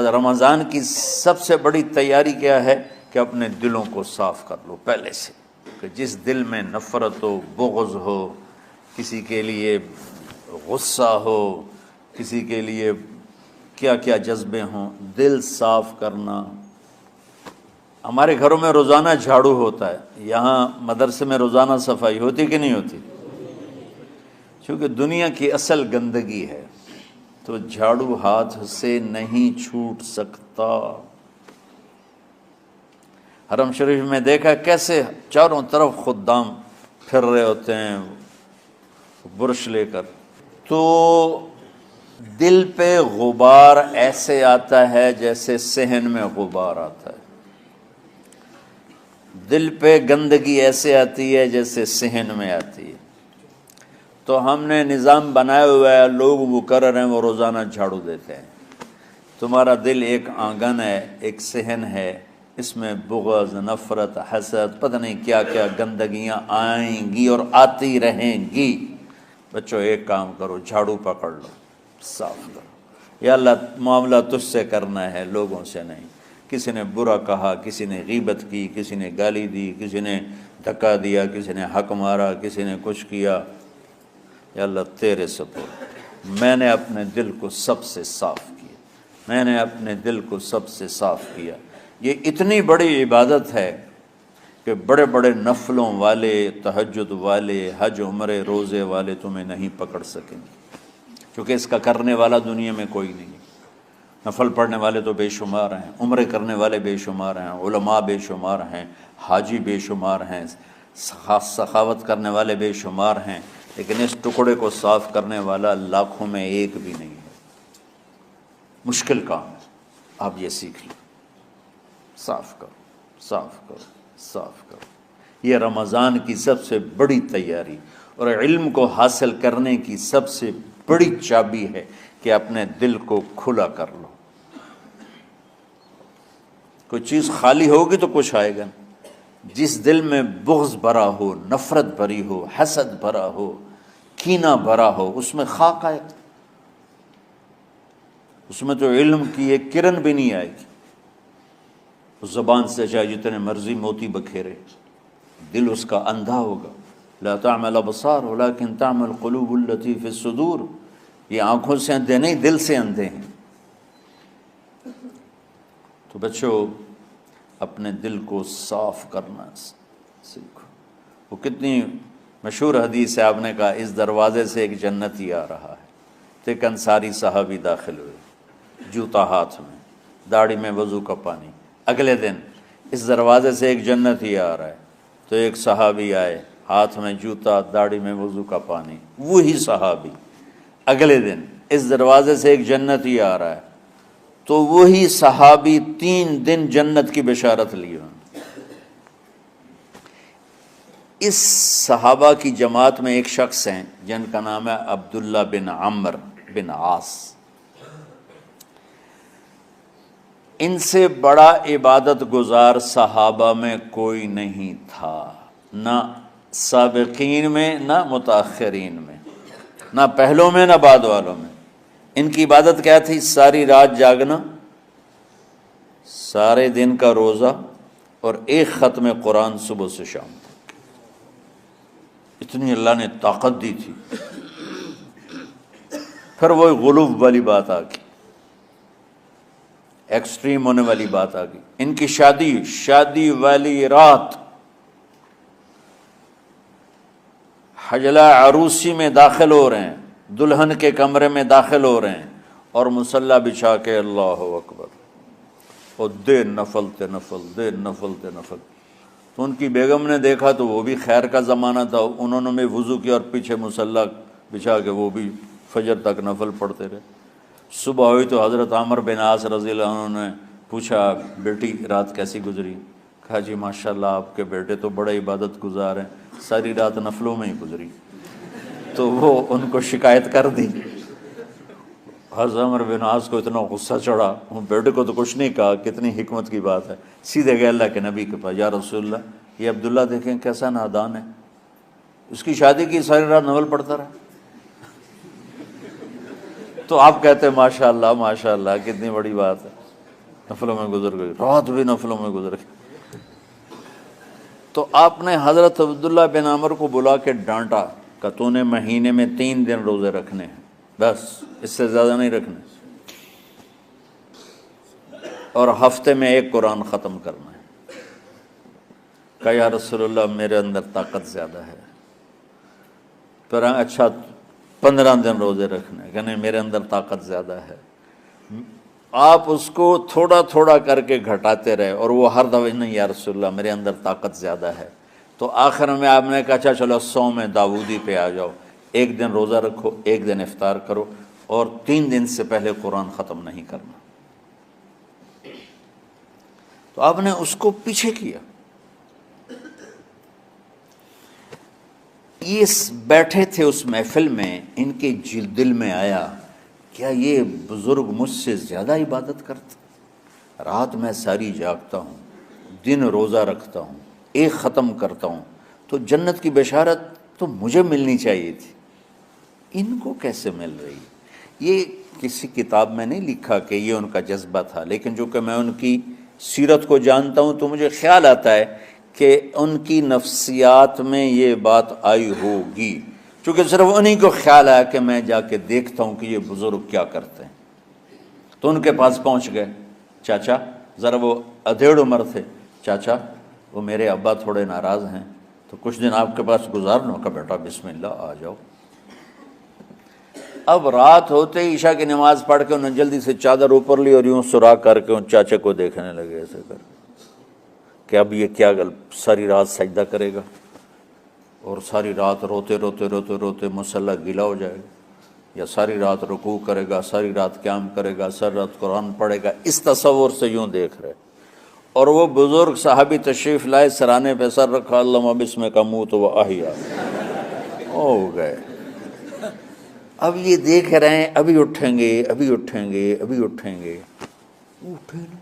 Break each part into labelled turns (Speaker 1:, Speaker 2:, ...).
Speaker 1: بس رمضان کی سب سے بڑی تیاری کیا ہے کہ اپنے دلوں کو صاف کر لو پہلے سے، کہ جس دل میں نفرت ہو، بغض ہو، کسی کے لیے غصہ ہو، کسی کے لیے کیا کیا جذبے ہوں، دل صاف کرنا۔ ہمارے گھروں میں روزانہ جھاڑو ہوتا ہے، یہاں مدرسے میں روزانہ صفائی ہوتی کہ نہیں ہوتی؟ چونکہ دنیا کی اصل گندگی ہے تو جھاڑو ہاتھ سے نہیں چھوٹ سکتا۔ حرم شریف میں دیکھا کیسے چاروں طرف خدام پھر رہے ہوتے ہیں برش لے کر، تو دل پہ غبار ایسے آتا ہے جیسے صحن میں غبار آتا ہے، دل پہ گندگی ایسے آتی ہے جیسے صحن میں آتی ہے۔ تو ہم نے نظام بنایا ہوا ہے، لوگ مقرر ہیں وہ روزانہ جھاڑو دیتے ہیں۔ تمہارا دل ایک آنگن ہے، ایک صحن ہے، اس میں بغض، نفرت، حسد، پتہ نہیں کیا کیا گندگیاں آئیں گی اور آتی رہیں گی۔ بچوں ایک کام کرو، جھاڑو پکڑ لو، صاف کرو۔ یا اللہ معاملہ تجھ سے کرنا ہے، لوگوں سے نہیں۔ کسی نے برا کہا، کسی نے غیبت کی، کسی نے گالی دی، کسی نے دھکا دیا، کسی نے حق مارا، کسی نے کچھ کیا، یا اللہ تیرے سپرد میں نے اپنے دل کو سب سے صاف کیا، میں نے اپنے دل کو سب سے صاف کیا۔ یہ اتنی بڑی عبادت ہے کہ بڑے بڑے نفلوں والے، تہجد والے، حج عمرے روزے والے تمہیں نہیں پکڑ سکیں گے، کیونکہ اس کا کرنے والا دنیا میں کوئی نہیں ہے۔ نفل پڑھنے والے تو بے شمار ہیں، عمرے کرنے والے بے شمار ہیں، علماء بے شمار ہیں، حاجی بے شمار ہیں، سخاوت کرنے والے بے شمار ہیں، لیکن اس ٹکڑے کو صاف کرنے والا لاکھوں میں ایک بھی نہیں ہے۔ مشکل کام ہے، آپ یہ سیکھ لیں، صاف کرو، صاف کرو، صاف کرو۔ یہ رمضان کی سب سے بڑی تیاری اور علم کو حاصل کرنے کی سب سے بڑی چابی ہے کہ اپنے دل کو کھلا کر لو۔ کوئی چیز خالی ہوگی تو کچھ آئے گا۔ جس دل میں بغض بھرا ہو، نفرت بھری ہو، حسد بھرا ہو، کینہ بھرا ہو، اس میں خاک آئے گا، اس میں تو علم کی ایک کرن بھی نہیں آئے گی۔ اس زبان سے چاہے جتنے مرضی موتی بکھیرے، دل اس کا اندھا ہوگا۔ لا تعمى الابصار ولكن تعمى القلوب التي في الصدور۔ یہ آنکھوں سے اندھے نہیں، دل سے اندھے ہیں۔ تو بچوں اپنے دل کو صاف کرنا سیکھو۔ وہ کتنی مشہور حدیث ہے، آپ نے کہا اس دروازے سے ایک جنتی آ رہا ہے، تو ایک انصاری صحابی داخل ہوئے، جوتا ہاتھ میں، داڑھی میں وضو کا پانی۔ اگلے دن اس دروازے سے ایک جنتی آ رہا ہے، تو ایک صحابی آئے، ہاتھ میں جوتا، داڑھی میں وضو کا پانی۔ وہی صحابی اگلے دن اس دروازے سے ایک جنتی آ رہا ہے، تو وہی صحابی 3 دن جنت کی بشارت لی۔ اس صحابہ کی جماعت میں ایک شخص ہیں جن کا نام ہے عبداللہ بن عمرو بن عاص۔ ان سے بڑا عبادت گزار صحابہ میں کوئی نہیں تھا، نہ سابقین میں نہ متاخرین میں، نہ پہلوں میں نہ بعد والوں میں۔ ان کی عبادت کیا تھی؟ ساری رات جاگنا، سارے دن کا روزہ، اور ایک ختم قرآن صبح سے شام تک۔ اتنی اللہ نے طاقت دی تھی۔ پھر وہ غلو والی بات آ گئی، ایکسٹریم ہونے والی بات آ گئی۔ ان کی شادی والی رات حجلہ عروسی میں داخل ہو رہے ہیں، دلہن کے کمرے میں داخل ہو رہے ہیں، اور مصلی بچھا کے اللہ اکبر، اور دیر نفل تے نفل، دیر نفل تے نفل۔ تو ان کی بیگم نے دیکھا تو وہ بھی خیر کا زمانہ تھا، انہوں نے بھی وضو کیا اور پیچھے مصلی بچھا کے وہ بھی فجر تک نفل پڑھتے رہے۔ صبح ہوئی تو حضرت عمرو بن عاص رضی اللہ عنہ نے پوچھا بیٹی رات کیسی گزری؟ کہا جی ماشاءاللہ آپ کے بیٹے تو بڑے عبادت گزار ہیں، ساری رات نفلوں میں ہی گزری۔ تو وہ ان کو شکایت کر دی۔ حضرت عمرو بن عاص کو اتنا غصہ چڑھا، وہ بیٹے کو تو کچھ نہیں کہا، کتنی حکمت کی بات ہے، سیدھے گئے اللہ کے نبی کے پاس، یا رسول اللہ یہ عبداللہ دیکھیں کیسا نادان ہے، اس کی شادی کی ساری رات نفل پڑھتا رہا۔ تو آپ کہتے ہیں ماشاءاللہ ماشاءاللہ کتنی بڑی بات ہے۔ نفلوں میں گزر گئی، رات بھی نفلوں میں گزر گئی۔ تو آپ نے حضرت عبداللہ بن عمر کو بلا کے ڈانٹا کہ تو نے مہینے میں 3 دن روزے رکھنے ہیں، بس اس سے زیادہ نہیں رکھنے، اور ہفتے میں 1 قرآن ختم کرنا ہے۔ کہا یا رسول اللہ میرے اندر طاقت زیادہ ہے۔ پھر اچھا 15 دن روزے رکھنے، کہ نہیں میرے اندر طاقت زیادہ ہے۔ آپ اس کو تھوڑا تھوڑا کر کے گھٹاتے رہے، اور وہ ہر دفعہ نہیں یا رسول اللہ میرے اندر طاقت زیادہ ہے۔ تو آخر میں آپ نے کہا اچھا چلو صوم داؤدی پہ آ جاؤ، 1 دن روزہ رکھو، 1 دن افطار کرو، اور 3 دن سے پہلے قرآن ختم نہیں کرنا۔ تو آپ نے اس کو پیچھے کیا۔ یہ بیٹھے تھے اس محفل میں، ان کے دل میں آیا کیا یہ بزرگ مجھ سے زیادہ عبادت کرتا؟ رات میں ساری جاگتا ہوں، دن روزہ رکھتا ہوں، 1 ختم کرتا ہوں، تو جنت کی بشارت تو مجھے ملنی چاہیے تھی، ان کو کیسے مل رہی؟ یہ کسی کتاب میں نہیں لکھا کہ یہ ان کا جذبہ تھا، لیکن جو کہ میں ان کی سیرت کو جانتا ہوں تو مجھے خیال آتا ہے کہ ان کی نفسیات میں یہ بات آئی ہوگی، چونکہ صرف انہی کو خیال آیا کہ میں جا کے دیکھتا ہوں کہ یہ بزرگ کیا کرتے ہیں۔ تو ان کے پاس پہنچ گئے، چاچا، ذرا وہ ادھیڑ عمر تھے، چاچا وہ میرے ابا تھوڑے ناراض ہیں، تو کچھ دن آپ کے پاس گزارنا ہوگا، بیٹا بسم اللہ آ جاؤ۔ اب رات ہوتے ہی عشاء کی نماز پڑھ کے انہوں نے جلدی سے چادر اوپر لی اور یوں سراغ کر کے ان چاچے کو دیکھنے لگے ایسے کر کہ اب یہ کیا ساری رات سجدہ کرے گا، اور ساری رات روتے روتے روتے روتے مصلی گیلا ہو جائے گا، یا ساری رات رکوع کرے گا، ساری رات قیام کرے گا، ساری رات قرآن پڑھے گا، اس تصور سے یوں دیکھ رہے۔ اور وہ بزرگ صحابی تشریف لائے، سرانے پہ سر رکھا، اللہم بسمک اموت و احیا، ہو گئے۔ اب یہ دیکھ رہے ہیں ابھی اٹھیں گے، ابھی اٹھیں گے، ابھی اٹھیں گے، اٹھے نا،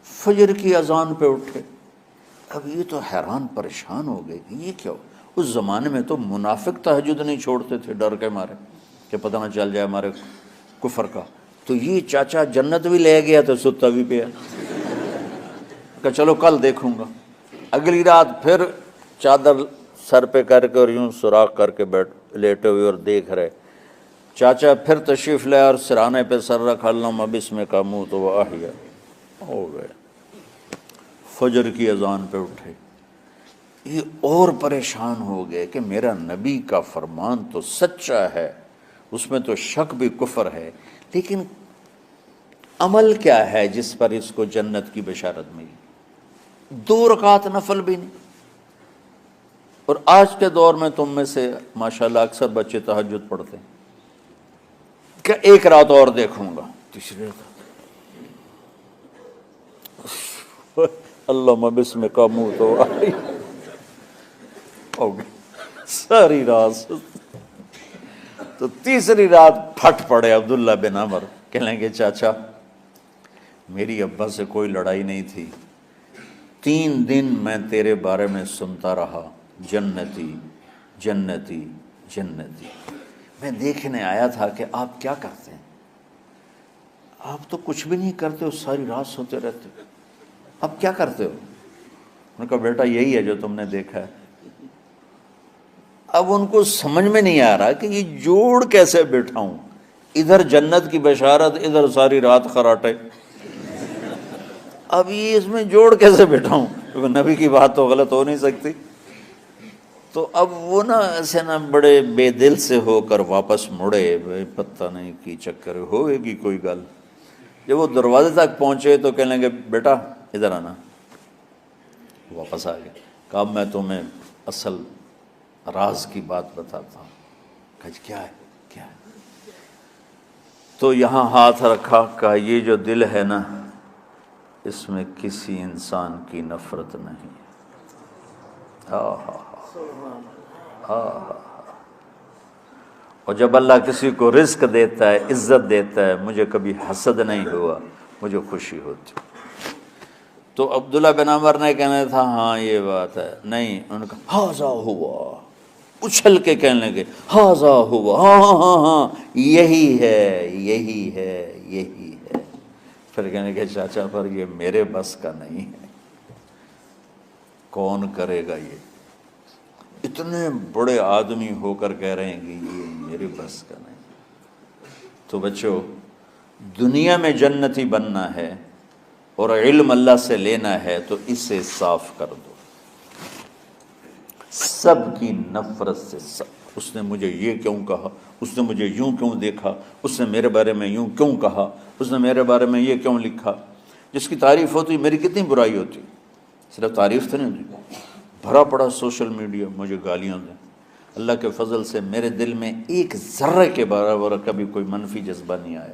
Speaker 1: فجر کی اذان پہ اٹھے۔ اب یہ تو حیران پریشان ہو گئے کہ یہ کیا ہو؟ اس زمانے میں تو منافق تہجد نہیں چھوڑتے تھے ڈر کے مارے کہ پتہ نہ چل جائے ہمارے کفر کا، تو یہ چاچا جنت بھی لے گیا تو ستا بھی پیا کہ چلو کل دیکھوں گا۔ اگلی رات پھر چادر سر پہ کر کے اور یوں سوراخ کر کے لیٹے ہوئے اور دیکھ رہے۔ چاچا پھر تشریف لے اور سرانے پہ سر رکھا، اللہم بسمک اموت و احیا، ہو گئے۔ فجر کی اذان پہ اٹھے، یہ اور پریشان ہو گئے کہ میرا نبی کا فرمان تو سچا ہے، اس میں تو شک بھی کفر ہے، لیکن عمل کیا ہے جس پر اس کو جنت کی بشارت ملی؟ 2 رکعت نفل بھی نہیں۔ اور آج کے دور میں تم میں سے ماشاءاللہ اکثر بچے تہجد پڑھتے ہیں کہ 1 رات اور دیکھوں گا، تیسری رات اللہم بسمک اموت و احیا، ہو گئی ساری رات۔ تو تیسری رات پھٹ پڑے عبداللہ بن عمر، کہنے گے چاچا میری ابا سے کوئی لڑائی نہیں تھی، 3 دن میں تیرے بارے میں سنتا رہا، جنتی جنتی جنتی۔ میں دیکھنے آیا تھا کہ آپ کیا کرتے ہیں، آپ تو کچھ بھی نہیں کرتے ہو، ساری رات سوتے رہتے ہو، اب کیا کرتے ہو؟ انہوں نے کہا بیٹا یہی ہے جو تم نے دیکھا ہے۔ اب ان کو سمجھ میں نہیں آ رہا کہ یہ جوڑ کیسے بٹھاؤں، ادھر جنت کی بشارت، ادھر ساری رات خراٹے، اب یہ اس میں جوڑ کیسے بٹھاؤں، کیونکہ نبی کی بات تو غلط ہو نہیں سکتی۔ تو اب وہ نا ایسے نا بڑے بے دل سے ہو کر واپس مڑے، پتہ نہیں کی چکر ہوئے گی کوئی گل۔ جب وہ دروازے تک پہنچے تو کہنے لگے بیٹا ادھر آنا، واپس آ گئے۔ کہا میں تمہیں اصل راز کی بات بتاتا ہوں۔ کہا کیا ہے کیا ہے؟ تو یہاں ہاتھ رکھا، کہا یہ جو دل ہے نا اس میں کسی انسان کی نفرت نہیں۔ اور جب اللہ کسی کو رزق دیتا ہے، عزت دیتا ہے، مجھے کبھی حسد نہیں ہوا، مجھے خوشی ہوتی۔ تو عبداللہ بن عمر نے کہنا تھا ہاں یہ بات ہے، نہیں، ان کا ہاذا ہوا، اچھل کے کہنے لگے ہاذا ہوا، ہاں ہاں ہاں ہاں یہی ہے یہی ہے یہی ہے۔ پھر کہنے کہ چاچا پر یہ میرے بس کا نہیں ہے، کون کرے گا یہ؟ اتنے بڑے آدمی ہو کر کہہ رہے ہیں کہ یہ میرے بس کا نہیں۔ تو بچوں، دنیا میں جنتی بننا ہے اور علم اللہ سے لینا ہے تو اسے صاف کر دو، سب کی نفرت سے۔ اس نے مجھے یہ کیوں کہا، اس نے مجھے یوں کیوں دیکھا، اس نے میرے بارے میں یوں کیوں کہا، اس نے میرے بارے میں یہ کیوں لکھا۔ جس کی تعریف ہوتی میری کتنی برائی ہوتی، صرف تعریف تو نہیں ہوتی، بھرا پڑا سوشل میڈیا مجھے گالیاں دیں۔ اللہ کے فضل سے میرے دل میں ایک ذرے کے برابر کبھی کوئی منفی جذبہ نہیں آیا،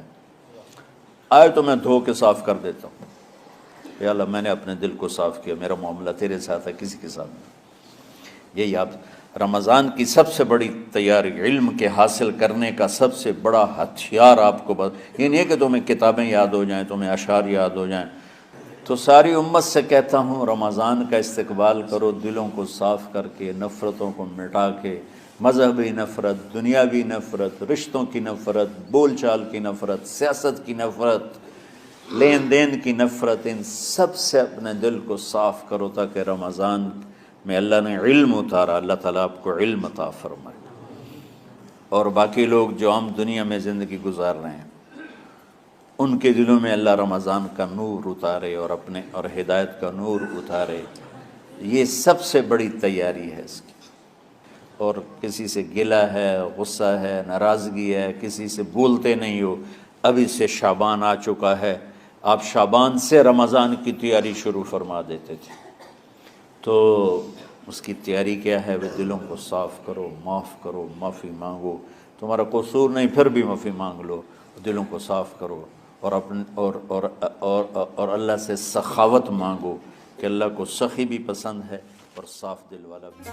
Speaker 1: آئے تو میں دھو کے صاف کر دیتا ہوں، یا اللہ میں نے اپنے دل کو صاف کیا، میرا معاملہ تیرے ساتھ ہے، کسی کے ساتھ نہیں۔ یہی آپ رمضان کی سب سے بڑی تیاری، علم کے حاصل کرنے کا سب سے بڑا ہتھیار آپ کو یہ نہیں ہے کہ تمہیں کتابیں یاد ہو جائیں، تمہیں اشعار یاد ہو جائیں۔ تو ساری امت سے کہتا ہوں رمضان کا استقبال کرو دلوں کو صاف کر کے، نفرتوں کو مٹا کے، مذہبی نفرت، دنیاوی نفرت، رشتوں کی نفرت، بول چال کی نفرت، سیاست کی نفرت، لین دین کی نفرت، ان سب سے اپنے دل کو صاف کرو تاکہ رمضان میں اللہ نے علم اتارا، اللہ تعالیٰ آپ کو علم عطا فرمائے، اور باقی لوگ جو عام دنیا میں زندگی گزار رہے ہیں ان کے دلوں میں اللہ رمضان کا نور اتارے اور ہدایت کا نور اتارے۔ یہ سب سے بڑی تیاری ہے اس کی۔ اور کسی سے گلہ ہے، غصہ ہے، ناراضگی ہے، کسی سے بولتے نہیں ہو، ابھی سے شعبان آ چکا ہے، آپ شعبان سے رمضان کی تیاری شروع فرما دیتے تھے، تو اس کی تیاری کیا ہے؟ وہ دلوں کو صاف کرو، معاف کرو، معافی مانگو، تمہارا قصور نہیں پھر بھی معافی مانگ لو، دلوں کو صاف کرو، اور اللہ سے سخاوت مانگو کہ اللہ کو سخی بھی پسند ہے اور صاف دل والا بھی۔